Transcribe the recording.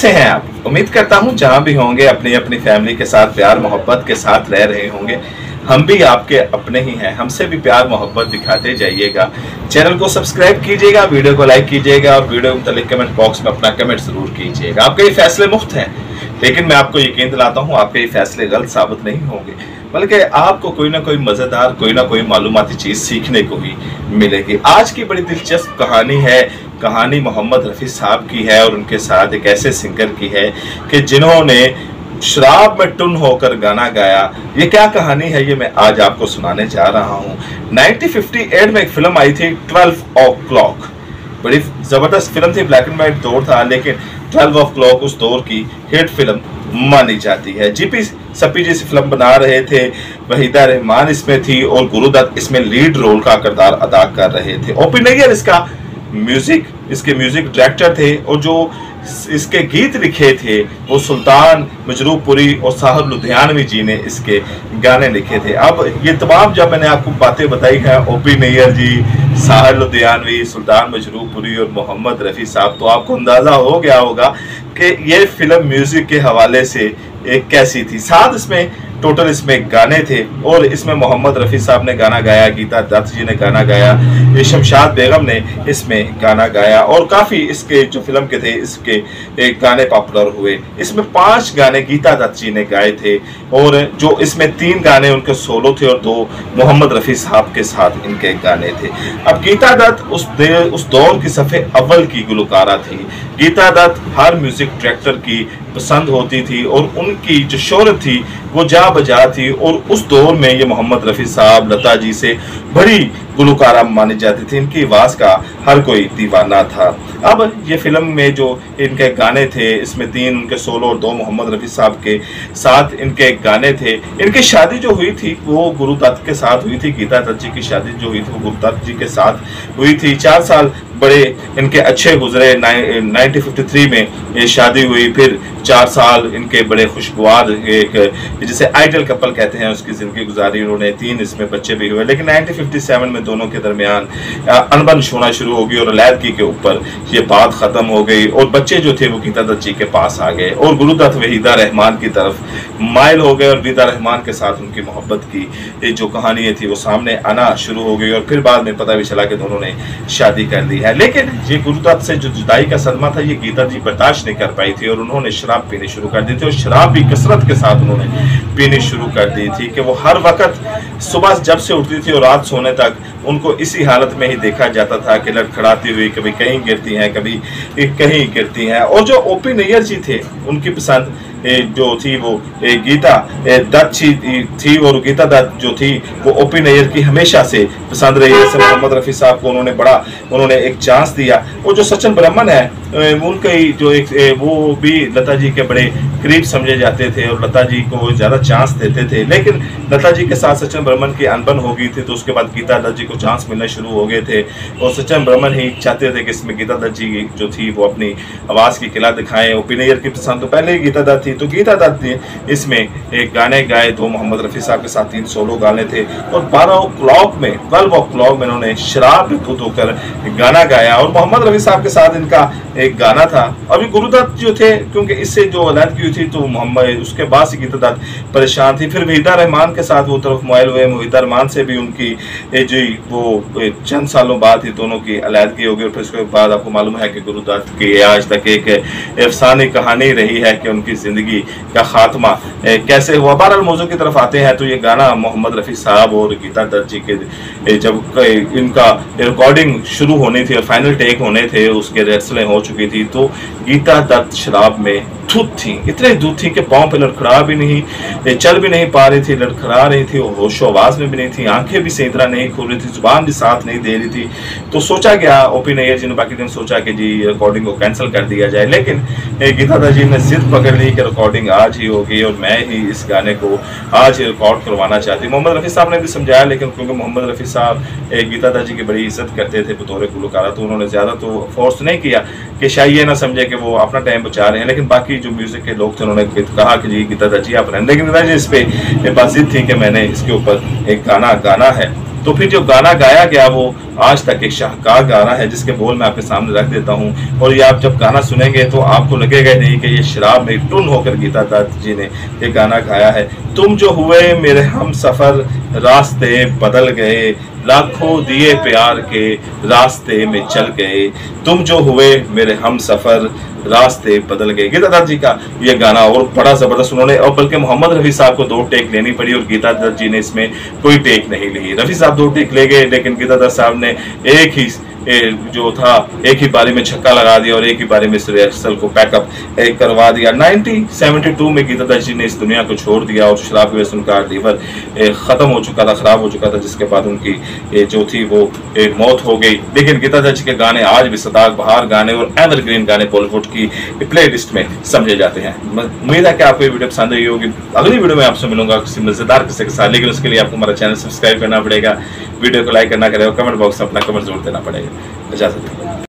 कैसे हैं आप? उम्मीद करता हूं जहां भी होंगे अपनी अपनी फैमिली के साथ प्यार मोहब्बत के साथ रह रहे होंगे। हम भी आपके अपने ही हैं, हमसे भी प्यार मोहब्बत दिखाते जाइएगा। चैनल को सब्सक्राइब कीजिएगा, वीडियो को लाइक कीजिएगा और वीडियो मुतालिक कमेंट बॉक्स में अपना कमेंट जरूर कीजिएगा। आपके ये फैसले मुफ्त हैं, लेकिन मैं आपको यकीन दिलाता हूँ आपके ये फैसले गलत साबित नहीं होंगे, बल्कि आपको कोई ना कोई मजेदार, कोई ना कोई मालूमाती चीज सीखने को ही मिलेगी। आज की बड़ी दिलचस्प कहानी है, कहानी मोहम्मद रफ़ी साहब की है और उनके साथ एक ऐसे सिंगर की है कि जिन्होंने शराब में टुन होकर गाना गाया। ये क्या कहानी है, ये मैं आज आपको सुनाने जा रहा हूँ। 1958 में एक फिल्म आई थी 12 o'clock, बड़ी जबरदस्त फिल्म थी, ब्लैक एंड व्हाइट दौर था, लेकिन 12 o'clock उस दौर की हिट फिल्म मानी जाती है। जीपी सप्पी जी फिल्म बना रहे थे, वहीदा रहमान इसमें थी और गुरुदत्त इसमें लीड रोल का किरदार अदा कर रहे थे। ओपी नैयर इसके म्यूजिक डायरेक्टर थे और जो इसके गीत लिखे थे वो सुल्तान मजरूपुरी और साहिर लुधियानवी जी ने इसके गाने लिखे थे। अब ये तमाम जब मैंने आपको बातें बताई हैं, ओपी नैयर जी, साहिर लुधियानवी, सुल्तान मजरूपुरी और मोहम्मद रफ़ी साहब, तो आपको अंदाजा हो गया होगा कि ये फिल्म म्यूजिक के हवाले से एक कैसी थी। साथ इसमें टोटल इसमें गाने थे और इसमें मोहम्मद रफ़ी साहब ने गाना गाया, गीता दत्त जी ने गाना गाया, ये शमशाद बेगम ने इसमें गाना गाया और काफ़ी इसके जो फिल्म के थे इसके एक गाने पॉपुलर हुए। इसमें 5 गाने गीता दत्त जी ने गाए थे और जो इसमें 3 गाने उनके सोलो थे और 2 मोहम्मद रफ़ी साहब के साथ इनके गाने थे। अब गीता दत्त उस दौर की सफ़े अव्वल की गुलकारा थी। गीता दत्त हर म्यूजिक डायरेक्टर की पसंद होती थी और उनकी जो शोहरत थी वो जा बजा थी और उस दौर में ये मोहम्मद रफ़ी साहब, लता जी से बड़ी गुलकारा मानी जाती थी। इनकी आवाज़ का हर कोई दीवाना था। अब ये फिल्म में जो इनके गाने थे, इसमें 3 उनके सोलो और 2 मोहम्मद रफ़ी साहब के साथ इनके गाने थे। इनकी शादी जो हुई थी वो गुरुदत्त के साथ हुई थी। गीता दत्त जी की शादी जो हुई थी वो गुरुदत्त जी के साथ हुई थी। 4 साल बड़े इनके अच्छे गुजरे। 1953 में ये शादी हुई, फिर 4 साल इनके बड़े खुशगवार, एक जिसे आइडियल कपल कहते हैं, उसकी ज़िंदगी गुजारी उन्होंने। 3 इसमें बच्चे भी हुए, लेकिन 1957 में दोनों के दरमियान अनबन होना शुरू हो गई और अलैदगी के ऊपर ये बात ख़त्म हो गई और बच्चे जो थे वो गीता दत्त जी के पास आ गए और गुरुदत्त वहीदा रहमान की तरफ माइल हो गए और वहीदा रहमान के साथ उनकी मोहब्बत की जो कहानी थी वो सामने आना शुरू हो गई और फिर बाद में पता भी चला कि दोनों ने शादी कर ली है। लेकिन ये गुरुदत्त से जो जुदाई का सदमा था ये गीता जी बर्दाश्त नहीं कर पाई थी और उन्होंने शराब पीनी शुरू कर दी थी और शराब भी कसरत के साथ उन्होंने पीनी शुरू कर दी थी कि वो हर वक्त सुबह जब से उठती थी और रात सोने तक उनको इसी हालत में ही देखा जाता था कि लड़खड़ाती हुई कभी कहीं गिरती हैं, कभी कहीं गिरती हैं। और जो ओपी नैयर जी थे उनकी पसंद जो थी वो गीता दत्त थी और गीता दत्त जो थी वो ओपी नैयर की हमेशा से पसंद रही है। मोहम्मद रफ़ी साहब को उन्होंने एक चांस दिया। और जो सचिन बर्मन है उनके जो एक वो भी लता जी के बड़े करीब समझे जाते थे और लता जी को ज़्यादा चांस देते थे, लेकिन लता जी के साथ सचिन बर्मन की अनबन हो गई थी तो उसके बाद गीता दत्त जी को चांस मिलने शुरू हो गए थे और सचिन बर्मन ही चाहते थे कि इसमें गीता दत्त जी जो थी वो अपनी आवाज़ की किला दिखाएं। ओपी नैयर की पसंद तो पहले ही गीता दत्त थी, तो गीता दत्त ने इसमें एक गाने गाए, 2 मोहम्मद रफ़ी साहब के साथ 3 सोलो गाने थे और 12 o'clock में उन्होंने शराब में धुत होकर गाना गाया और मोहम्मद रफ़ी साहब के साथ इनका एक गाना था। अभी गुरुदत्त जो थे क्योंकि इससे जो अलग थी तो मोहम्मद उसके बाद से गीता दत्त परेशान थी। फिर वहीदा रहमान के साथ वो तरफ मोइल हुए, वहीदा रहमान से भी उनकी जो वो चंद सालों बाद ही दोनों की अलहदगी हो गई और फिर उसके बाद आपको मालूम है कि गुरुदत्त की आज तक एक अफसानी कहानी रही है कि उनकी ज़िंदगी का खात्मा कैसे हुआ। बहरहाल मौजू की तरफ आते हैं तो ये गाना मोहम्मद रफ़ी साहब और गीता दत्त जी के जब इनका रिकॉर्डिंग शुरू होनी थी और फाइनल टेक होने थे, उसके रिहर्सलें हो चुकी थी, तो गीता दत्त शराब में धुत थी, इतने धुत थी कि पाँव पे लड़खड़ा भी नहीं, चल भी नहीं पा रही थी, लड़खड़ा रही थी और होशो आवाज़ में भी नहीं थी, आंखें भी सही तरह नहीं खुल रही थी, जुबान भी साथ नहीं दे रही थी। तो सोचा गया, ओपी नैयर जी ने बाकी दिन सोचा कि जी रिकॉर्डिंग को कैंसिल कर दिया जाए, लेकिन गीता दत्त जी ने जिद पकड़ ली कि रिकॉर्डिंग आज ही होगी और मैं ही इस गाने को आज ही रिकॉर्ड करवाना चाहती। मोहम्मद रफ़ी साहब ने भी समझाया, लेकिन क्योंकि मोहम्मद रफ़ी साहब गीता दत्त जी की बड़ी इज्जत करते थे बतौर गुलकारा, तो उन्होंने ज़्यादा तो फोर्स नहीं किया कि शायद ये ना समझे कि वो अपना टाइम बचा रहे हैं। लेकिन बाकी जो म्यूजिक के लोग थे उन्होंने कहा कि जी गीता दत्त जी आप रहने, लेकिन गीता जी इस पे बात जिद थी कि मैंने इसके ऊपर एक गाना गाना है। तो फिर जो गाना गाया गया वो आज तक एक शाहकार गाना है, जिसके बोल मैं आपके सामने रख देता हूँ। और ये आप जब गाना सुनेंगे तो आपको लगेगा नहीं कि ये शराब में टुन होकर गीता दत्त जी ने ये गाना गाया है। तुम जो हुए मेरे हम सफर, रास्ते बदल गए, लाखों दिए प्यार के रास्ते में चल गए। तुम जो हुए मेरे हम सफर, रास्ते बदल गए। गीता दत्त जी का ये गाना और बड़ा जबरदस्त उन्होंने, और बल्कि मोहम्मद रफी साहब को 2 टेक लेनी पड़ी और गीता दत्त जी ने इसमें कोई टेक नहीं ली। रफी साहब 2 टेक ले गए, लेकिन गीता दत्त साहब ने एक ही जो था एक ही बारी में छक्का लगा दिया और एक ही बारी में इस रिहर्सल को पैकअप करवा दिया। 1972 में गीता दत्त जी ने इस दुनिया को छोड़ दिया और शराब की वजह से उनका लीवर खत्म हो चुका था, खराब हो चुका था, जिसके बाद उनकी जो थी वो मौत हो गई। लेकिन गीता दत्त जी के गाने आज भी सदाबहार गाने और एवरग्रीन गाने बॉलीवुड की प्ले लिस्ट में समझे जाते हैं। उम्मीद है कि आपको ये वीडियो पसंद आई होगी। अगली वीडियो में आपसे मिलूंगा किसी मजेदार किस्से के साथ, लेकिन उसके लिए आपको हमारा चैनल सब्सक्राइब करना पड़ेगा, वीडियो को लाइक करना करेगा, कमेंट बॉक्स में अपना कमेंट जरूर देना पड़ेगा। इजाजत।